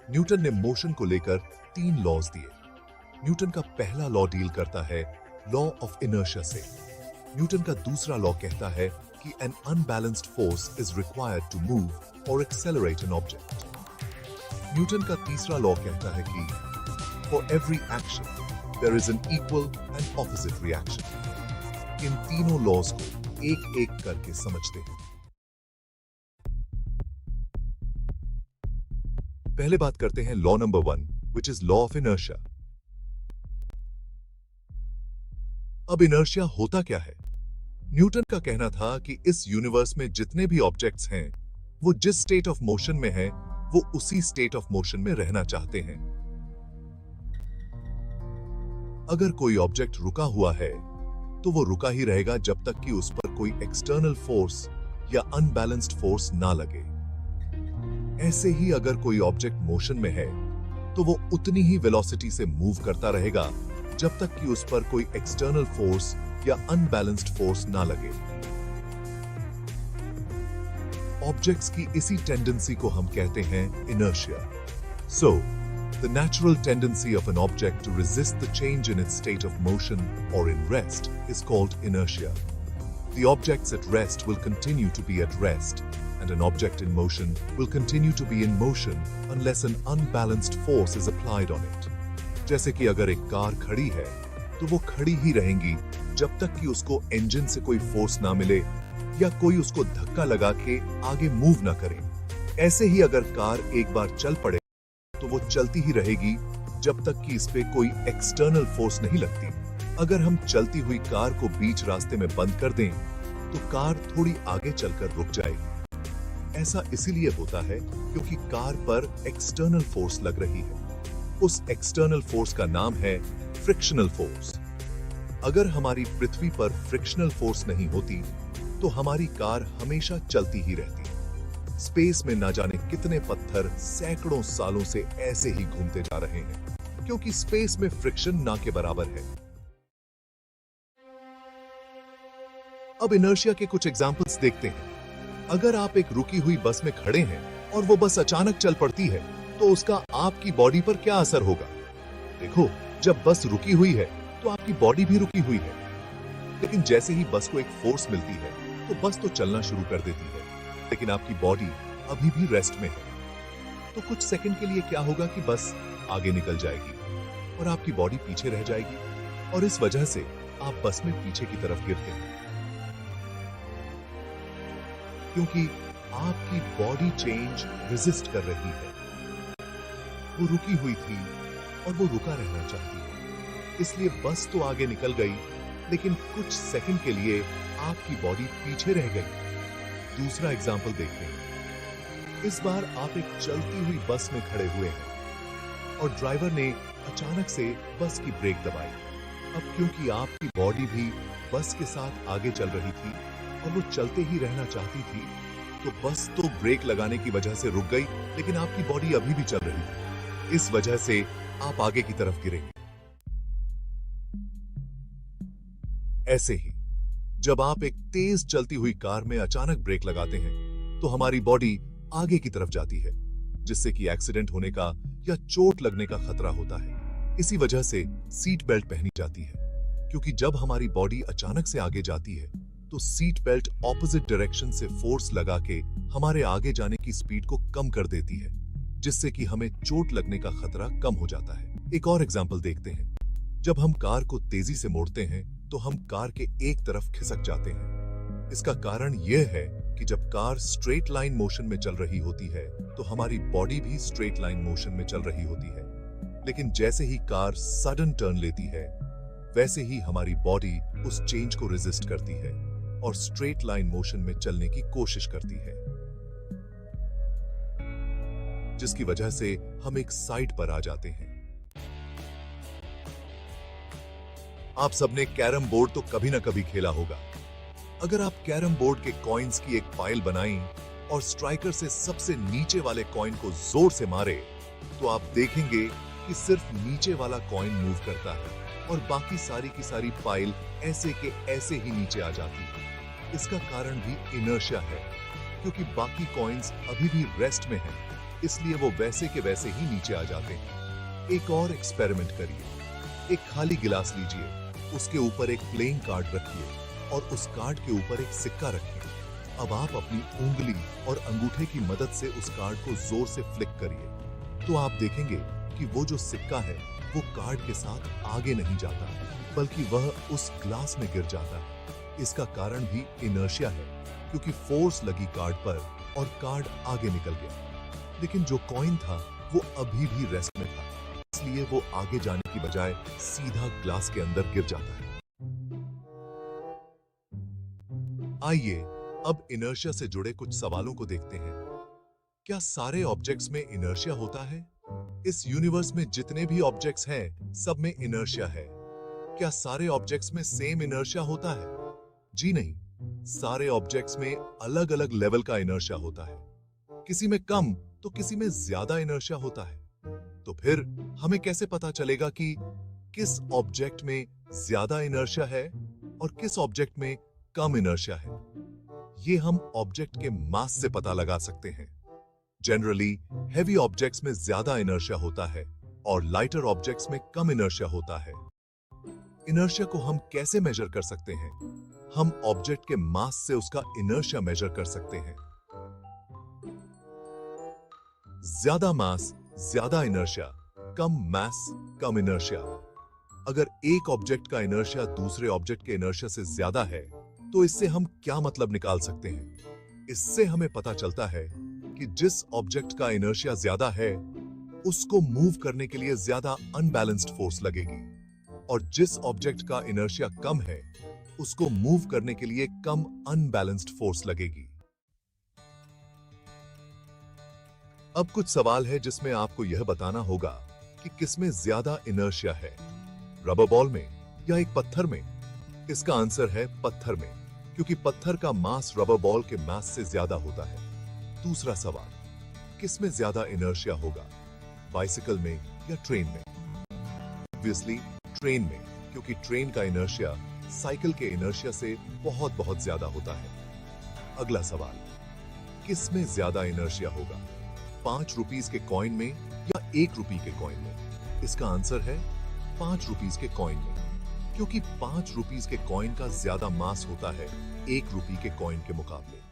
Newton ने motion को लेकर 3 लॉज दिए। न्यूटन का पहला लॉ डील करता है लॉ ऑफ इनर्शिया से। न्यूटन का दूसरा लॉ कहता है कि an unbalanced force is required to move और एक्सेलरेट एन ऑब्जेक्ट। न्यूटन का तीसरा लॉ कहता है कि for every action there is an equal and opposite reaction. इन तीनों लॉज को एक एक करके समझते हैं। पहले बात करते हैं law number 1, which is law of inertia. अब इनर्शिया होता क्या है? न्यूटन का कहना था कि इस यूनिवर्स में जितने भी ऑब्जेक्ट्स हैं, वो जिस स्टेट ऑफ मोशन में है, वो उसी स्टेट ऑफ मोशन में रहना चाहते हैं। अगर कोई ऑब्जेक्ट रुका हुआ है, तो वो रुका ही रहेगा जब तक कि उस पर कोई एक्सटर्नल फोर्स या अनबैलेंस्ड फोर्स ना लगे। ऐसे ही अगर कोई ऑब्जेक्ट मोशन में है, तो वो उतनी ही वेलोसिटी से मूव करता रहेगा जब तक कि उस पर कोई एक्सटर्नल फोर्स या अनबैलेंस्ड फोर्स ना लगे। ऑब्जेक्ट्स की इसी टेंडेंसी को हम कहते हैं inertia. So the natural tendency of an object to resist the change in its state of motion और in rest is called inertia. The objects at rest will continue to be at rest, and an object in motion will continue to be in motion unless an unbalanced force is applied on it. जैसे कि अगर एक car खड़ी है, तो वो खड़ी ही रहेंगी जब तक कि उसको इंजन से कोई फोर्स ना मिले या कोई उसको धक्का लगा के आगे मूव ना करे। ऐसे ही अगर कार एक बार चल पड़े, तो वो चलती ही रहेगी जब तक कि इस पे कोई एक्सटर्नल फोर्स नहीं लगती। अगर हम चलती हुई कार को बीच रास्ते में बंद कर दें, तो कार थोड़ी आगे चलकर रुक जाएगी। ऐसा इसीलिए होता है क्योंकि कार पर एक्सटर्नल फोर्स लग रही है। उस एक्सटर्नल फोर्स का नाम है फ्रिक्शनल फोर्स। अगर हमारी पृथ्वी पर फ्रिक्शनल फोर्स नहीं होती, तो हमारी कार हमेशा चलती ही रहती। स्पेस में ना जाने कितने पत्थर सैकड़ों सालों से ऐसे ही घूमते जा रहे हैं, क्योंकि स्पेस में फ्रिक्शन ना के बराबर है। अब इनर्शिया के कुछ एग्जाम्पल्स देखते हैं। अगर आप एक रुकी हुई बस में खड़े हैं और वो बस अचानक चल पड़ती है, तो उसका आपकी बॉडी पर क्या असर होगा? देखो, जब बस रुकी हुई है, तो आपकी बॉडी भी रुकी हुई है। लेकिन जैसे ही बस को एक फोर्स मिलती है, तो बस तो चलना शुरू कर देती है, लेकिन आपकी बॉडी अभी भी रेस्ट में है। तो कुछ सेकंड के लिए क्या होगा कि बस आगे निकल जाएगी और आपकी बॉडी पीछे रह जाएगी, और इस वजह से आप बस में पीछे की तरफ गिरते हैं, क्योंकि आपकी बॉडी चेंज रेजिस्ट कर रही है। वो रुकी हुई थी और वो रुका रहना चाहती है, इसलिए बस तो आगे निकल गई, लेकिन कुछ सेकंड के लिए आपकी बॉडी पीछे रह गई। दूसरा एग्जाम्पल देखते हैं। इस बार आप एक चलती हुई बस में खड़े हुए हैं और ड्राइवर ने अचानक से बस की ब्रेक दबाई। अब क्योंकि आपकी बॉडी भी बस के साथ आगे चल रही थी और वो चलते ही रहना चाहती थी, तो बस तो ब्रेक लगाने की वजह से रुक गई, लेकिन आपकी बॉडी अभी भी चल रही थी। इस वजह से आप आगे की तरफ गिरेंगे। ऐसे ही जब आप एक तेज चलती हुई कार में अचानक ब्रेक लगाते हैं, तो हमारी बॉडी आगे की तरफ जाती है, जिससे कि एक्सीडेंट होने का या चोट लगने का खतरा होता है। इसी वजह से सीट बेल्ट पहनी जाती है, क्योंकि जब हमारी बॉडी अचानक से आगे जाती है, तो सीट बेल्ट ऑपोजिट डायरेक्शन से फोर्स लगा के हमारे आगे जाने की स्पीड को कम कर देती है, जिससे कि हमें चोट लगने का खतरा कम हो जाता है। एक और एग्जांपल देखते हैं। जब हम कार को तेजी से मोड़ते हैं, तो हम कार के एक तरफ खिसक जाते हैं। इसका कारण यह है कि जब कार स्ट्रेट लाइन मोशन में चल रही होती है, तो हमारी बॉडी भी स्ट्रेट लाइन मोशन में चल रही होती है। लेकिन जैसे ही कार सडन टर्न लेती है, वैसे ही हमारी बॉडी उस चेंज को रेजिस्ट करती है और स्ट्रेट लाइन मोशन में चलने की कोशिश करती है, जिसकी वजह से हम एक साइड पर आ जाते हैं। आप सबने कैरम बोर्ड तो कभी ना कभी खेला होगा। अगर आप कैरम बोर्ड के कॉइन्स की एक पाइल बनाएं और स्ट्राइकर से सबसे नीचे वाले कॉइन को जोर से मारे, तो आप देखेंगे कि सिर्फ नीचे वाला कॉइन मूव करता है और बाकी सारी की सारी पाइल ऐसे के ऐसे ही नीचे आ जाती है। इसका कारण भी इनर्शिया है, क्योंकि बाकी कॉइन्स अभी भी रेस्ट में हैं इसलिए वो वैसे के वैसे ही नीचे आ जाते हैं। एक और एक्सपेरिमेंट करिए। एक खाली गिलास लीजिए, उसके ऊपर एक प्लेइंग कार्ड रखिए और उस कार्ड के ऊपर एक सिक्का रखिए। अब आप अपनी उंगली और अंगूठे की मदद से उस कार्ड को जोर से फ्लिक करिए, तो आप देखेंगे कि वो जो सिक्का है वो कार्ड के साथ आगे नहीं जाता, बल्कि वह उस ग्लास में गिर जाता है। इसका कारण भी इनर्शिया है, क्योंकि फोर्स लगी कार्ड पर और कार्ड आगे निकल गया। लेकिन जो कॉइन था वो अभी भी रेस्ट में था, इसलिए वो आगे जाने की बजाय सीधा ग्लास के अंदर गिर जाता है। आइए अब इनर्शिया से जुड़े कुछ सवालों को देखते हैं। क्या सारे ऑब्जेक्ट्स में इनर्शिया होता है? इस यूनिवर्स में जितने भी ऑब्जेक्ट्स हैं, सब में इनर्शिया है। क्या सारे ऑब्जेक्ट्स में सेम इनर्शिया होता है? जी नहीं, सारे ऑब्जेक्ट्स में अलग अलग लेवल का इनर्शिया होता है। किसी में कम तो किसी में ज्यादा इनर्शिया होता है। तो फिर हमें कैसे पता चलेगा कि किस ऑब्जेक्ट में ज्यादा इनर्शिया है और किस ऑब्जेक्ट में कम इनर्शिया है? ये हम ऑब्जेक्ट के मास से पता लगा सकते हैं। जनरली हेवी ऑब्जेक्ट्स में ज्यादा इनर्शिया होता है और लाइटर ऑब्जेक्ट्स में कम इनर्शिया होता है। इनर्शिया को हम कैसे मेजर कर सकते हैं? हम ऑब्जेक्ट के मास से उसका इनर्शिया मेजर कर सकते हैं। ज्यादा मास ज्यादा इनर्शिया, कम मास कम इनर्शिया। अगर एक ऑब्जेक्ट का इनर्शिया दूसरे ऑब्जेक्ट के इनर्शिया से ज्यादा है, तो इससे हम क्या मतलब निकाल सकते हैं? इससे हमें पता चलता है कि जिस ऑब्जेक्ट का इनर्शिया ज्यादा है, उसको मूव करने के लिए ज्यादा अनबैलेंस्ड फोर्स लगेगी, और जिस ऑब्जेक्ट का इनर्शिया कम है, उसको मूव करने के लिए कम अनबैलेंस्ड फोर्स लगेगी। अब कुछ सवाल है जिसमें आपको यह बताना होगा कि किसमें ज्यादा इनर्शिया है, रबर बॉल में या एक पत्थर में? इसका आंसर है पत्थर में, क्योंकि पत्थर का मास रबर बॉल के मास से ज्यादा होता है। दूसरा सवाल, किसमें ज्यादा इनर्शिया होगा, बाइसिकल में या ट्रेन में? ऑब्वियसली ट्रेन में, क्योंकि ट्रेन का इनर्शिया साइकिल के इनर्शिया से बहुत बहुत ज्यादा होता है। अगला सवाल, किसमें ज्यादा इनर्शिया होगा, 5 रुपीस के कॉइन में या 1 रुपये के कॉइन में? इसका आंसर है 5 रुपीस के कॉइन में, क्योंकि 5 रुपीस के कॉइन का ज्यादा मास होता है 1 रुपये के कॉइन के मुकाबले।